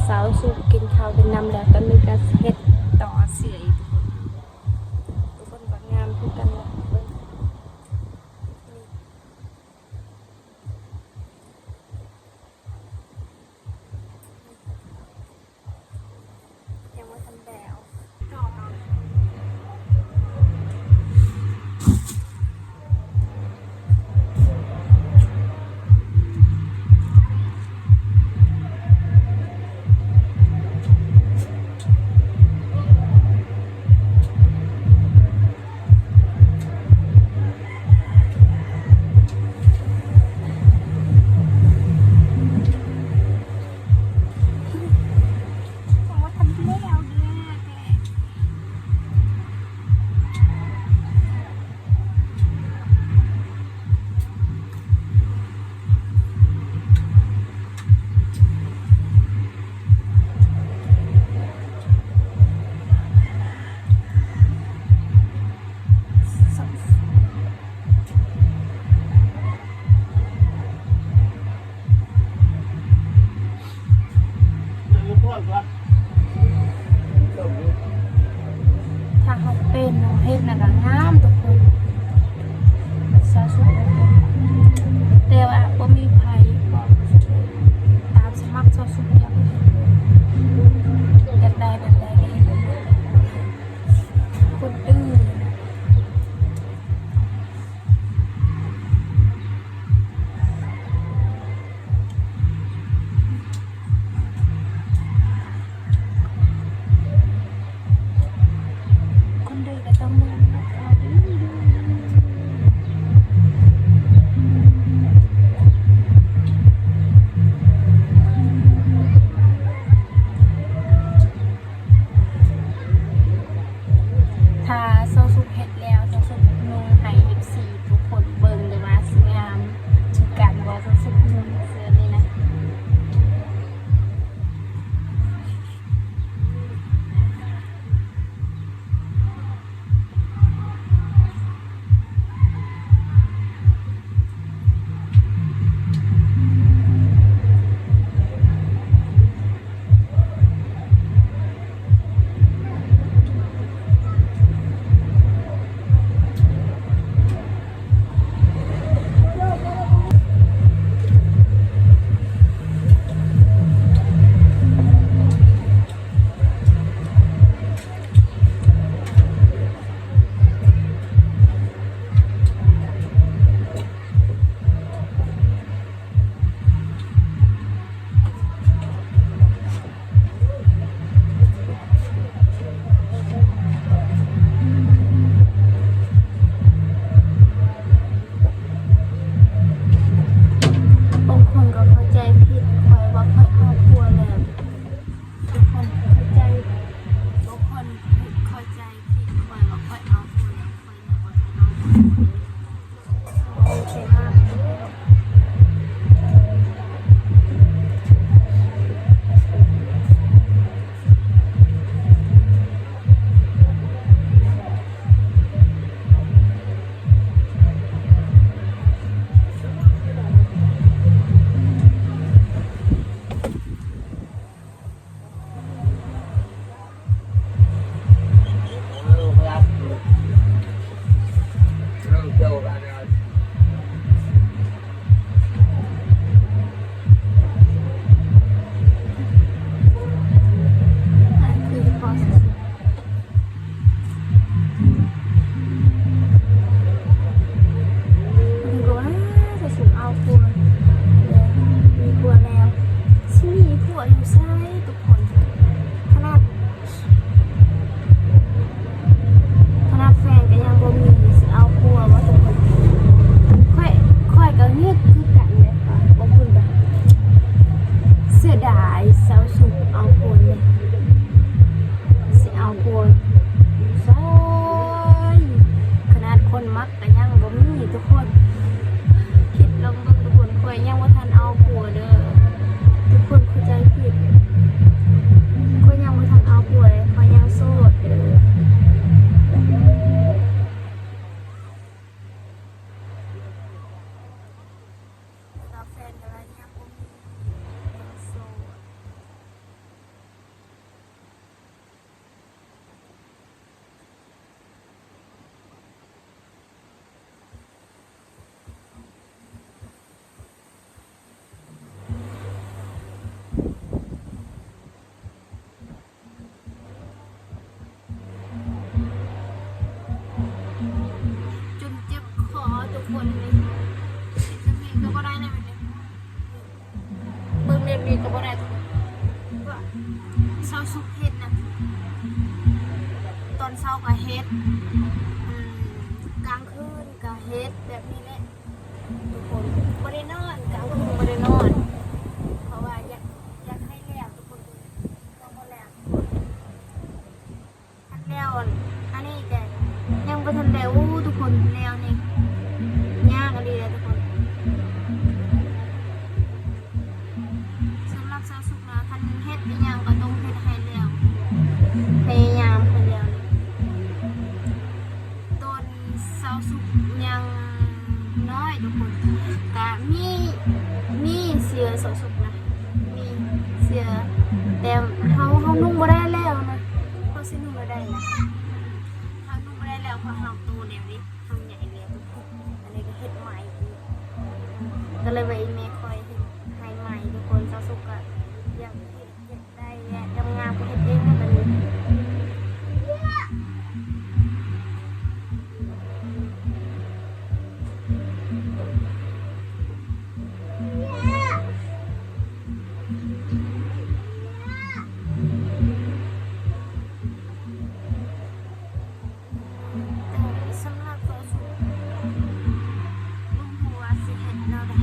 สาวสุกกินข้าวเป็นน้ำแล้วตอนนี้ก็เฮ็ดต่อเสียอีกทุกคนก็งามทุกกันเลยยังไม่ทันแล้วถ้าเขาเป็นน้องเฮ็ดน่ะก็งามทุกคนสาวสุกแต่ว่าบ่มีไผบอกตามสมัครสาวสุกอยากได้แบบใดก็เฮ็ดแบบนั้นคนดื้อคนดื้อก็ต้องเมืองเขาดื้อ สุกเฮ็ดนะตอนเช้าก็เฮ็ดกลางคืนก็เฮ็ดแบบนี้แหละทุกคนบ่ได้นอนกลางคืนบ่ได้นอนเพราะว่าอยากให้แล้วทุกคนต้องบ่แล้วทันแล้วอันนี้แกยังบ่ทันแล้วทุกคนแล้วนี่ยากอันนี้แหละทุกคนสำหรับชาวสุขนะคันเฮ็ดอีหยังก็ต้องเฮ็ดให้แล้วพยายามให้แล้วต้นชาวสุขยังน้อยทุกคนก็มีเสือชาวสุขนะมีเสือแต่เฮานุ่งบ่ได้แล้วนะเฮาสินุ่งบ่ได้นะเฮานุ่งบ่ได้แล้วเพราะเฮาโตแล้วดิเฮาใหญ่แล้วทุกคนอันนี้ก็เฮ็ดใหม่อีกก็เลยว่าอีแม่คอยเฮ็ดให้ใหม่ทุกคนชาวสุขก็อยากเฮ็ดได้งามๆก็เฮ็ดเองนะบัดนี้สำหรับตัวสุขลุงหัวสิเฮ็ดแนวใด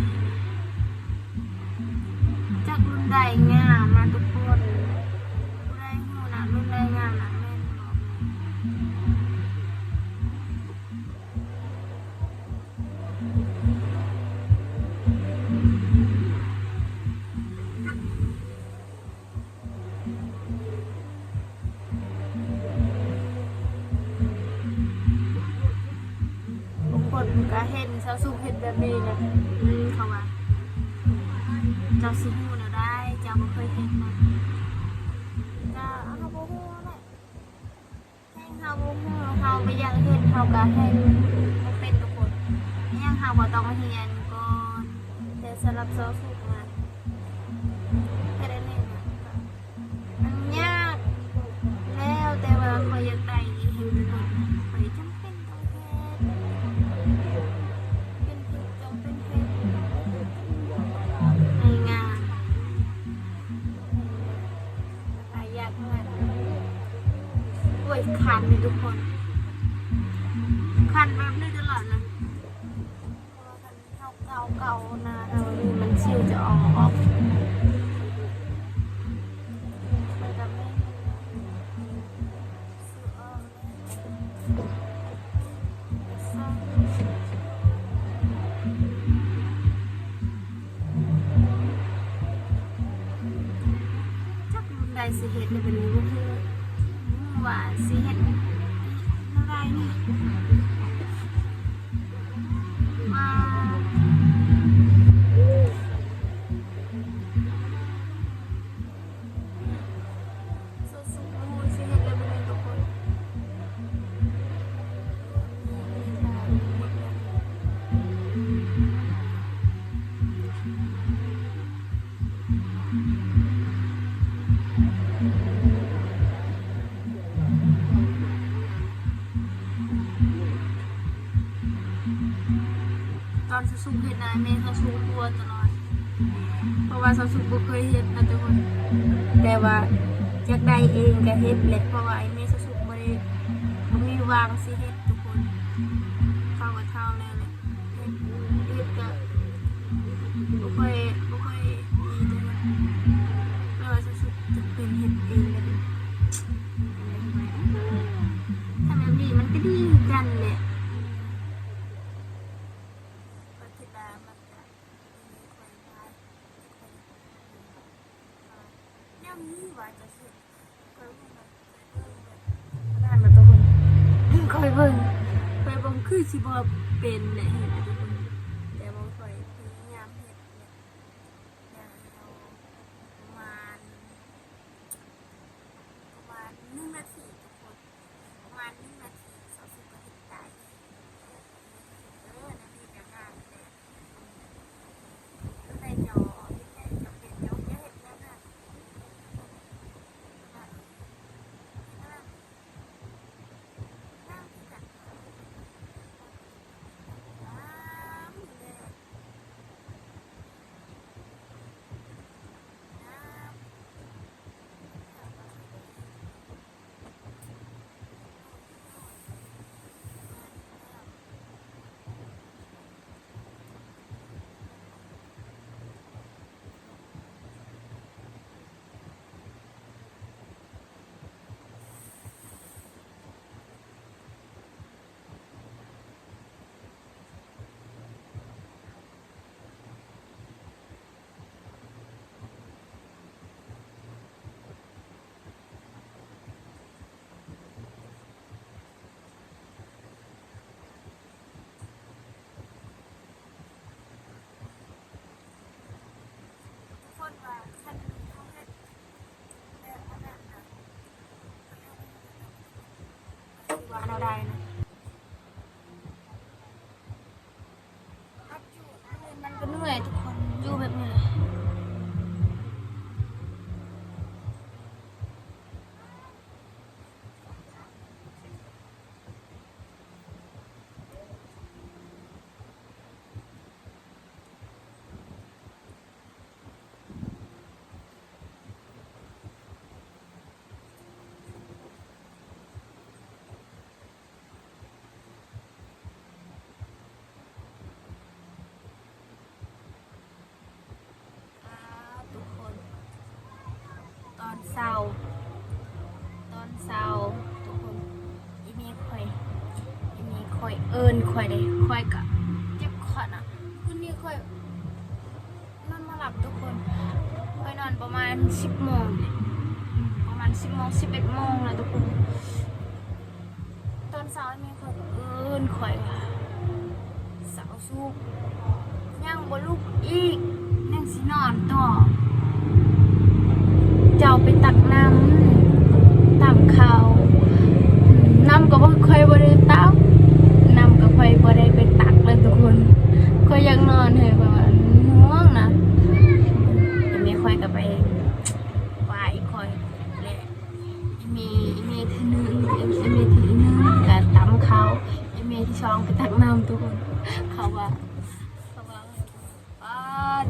จักรุ่นใดงามนะทุกคนผู้ใดฮู้นะรุ่นใดงามนะแม่นบอกทุกคนก็เห็นชาวสุขเฮ็ดแบบนี้นะเขาว่าเจ้าสิฮู้แนวใดเจ้าบ่เคยเฮ็ดมาก็เฮาบ่ฮู้แหละให้เฮาบ่ฮู้เฮาบ่อยากเฮ็ดเฮาก็ให้บ่เป็นทุกคนยังเฮาก็ต้องเรียนก่อนแต่สำหรับชาวสุขนะเฮ็ดอันนี้นะมันยากแล้วแต่ว่าข้อยอยากได้เฮ็ดทุกคนข้อยจำเป็นต้องเฮ็ดเป็นเฮ็ดจำเป็นเฮ็ดให้งานอยากมากโอ้ยคันเลยทุกคนคันแบบนี้ตลอดนะเก่าๆนะเราดูมันชิวจะออกมันจะไม่ซื้อออกจักรุ่นใดสิเฮ็ดเลยเป็นรู้ว่าสิเฮ็ดอะไรนี่มาสู้ๆสิเฮ็ดเลยเป็นทุกคนตอนสุกเฮ็ดนะแม่เขาสูงตัวตลอดเพราะว่าสุกบ่เคยเฮ็ดนะทุกคนแต่ว่าอยากได้เองก็เฮ็ดแหละเพราะว่าไอ้แม่สุกบ่มีวางสิเฮ็ดทุกคนเข้ากับเท่าแล้วแหละเฮ็ดก็บ่ค่อยดีแต่ว่าสุกจะเป็นเฮ็ดเองก็ดีถ้าแบบนี้มันก็ดีกันแหละนี่ว่าจะเสร็จก็นั่นมาทุกคนคอยเบิ่งคือสิบ่เป็นแหละเห็นไหมทุกคนแต่บ่ค่อยพยายามเฮ็ดเนี่ยเอาประมาณ1 นาทีทุกคนประมาณ1 นาที20ก็เฮ็ดได้นาทีก็งามแต่ในจอเป็นจอเฮ็ดแล้วนะ ได้นะมันก็เหนื่อยทุกคนอยู่แบบนี้เลยทุกคนตอนเช้าทุกคนอีเมคอยเอิญคอยเลยคอยกะเจ็บคอนะคืนนี้คอยนอนมาหลับทุกคนคอยนอนประมาณ10 โมงประมาณ10 โมง11 โมงนะทุกคนตอนเช้าอีเมคอยเอิญคอยสาวสู้ยังบ่ลุกอีกยังสินอนต่อเจ้าไปตักน้ำตามเขาน้ำก็บ่ค่อยบ่ได้ตักน้ำก็ค่อยบ่ได้ไปตักเลยทุกคนก็ยังนอนให้แบบว่าง่วงนะจะมีค่อยกับไปไหวค่อยแหละมีทีนึงก็ตำเขามีที่ช่องไปตักน้ำทุกคนเขาว่า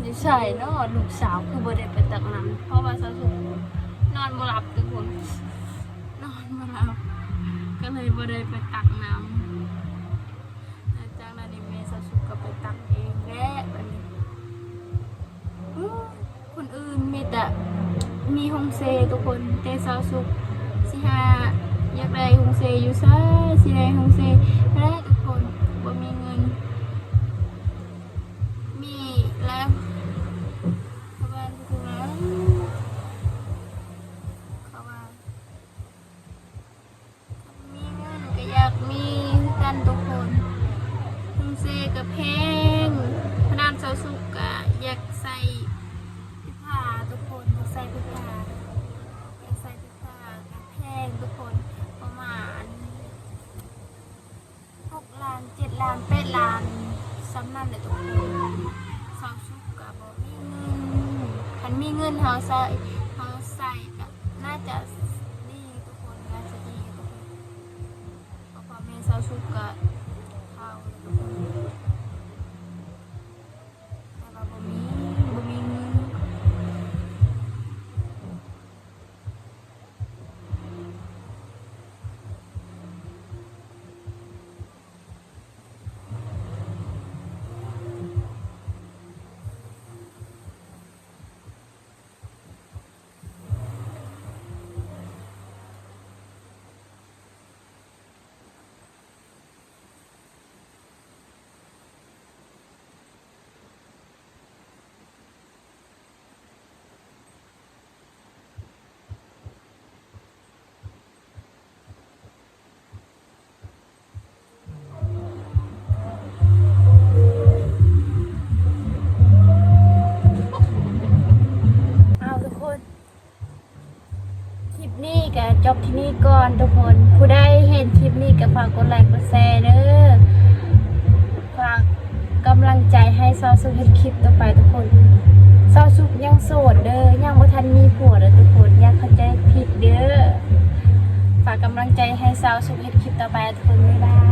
จะใช่เนาะลูกสาวคือบ่ได้ไปตักน้ำเพราะว่าสาวสุขนอนบ่หลับทุกคนนอนบ่หลับก็เลยบ่ได้ไปตักน้ำจากนั้นแม่สาวสุขก็ไปตักเองแหละแบบนี้คนอื่นมีแต่มีฮงเซทุกคนแต่สาวสุขสิหาอยากได้ฮงเซอยู่ซะสิได้ฮงเซไม่ได้ทุกคนบ่มีเงินมีแล้วมีกันทุกคนฮงเซกับเพลงพนันเสาสุกกะอยากใส่พิผ้าทุกคนอยากใส่พิผ้ากับเพลงทุกคนประมาณ6 ล้าน7 ล้าน8 ล้านสำนันเลยทุกคนเสาสุกกะบอกมีเงินคันมีเงินเขาใส่กะน่าจะดีทุกคนน่าจะดีทุกคนพ่อแม่สาวสุกกะเขาแต่ว่าบ่มีเงินก็จบที่นี่ก่อนทุกคนผู้ใดเห็นคลิปนี้ก็ฝากกดไลค์กดแชร์เด้อฝากกำลังใจให้ซาวสุขเฮ็ดคลิปต่อไปทุกคนซาวสุขยังโสดเด้อยังบ่ทันมีผัวเด้อทุกคนอย่าเข้าใจผิดเด้อฝากกำลังใจให้ซาวสุขเฮ็ดคลิปต่อไปทุกคนบ๊ายบาย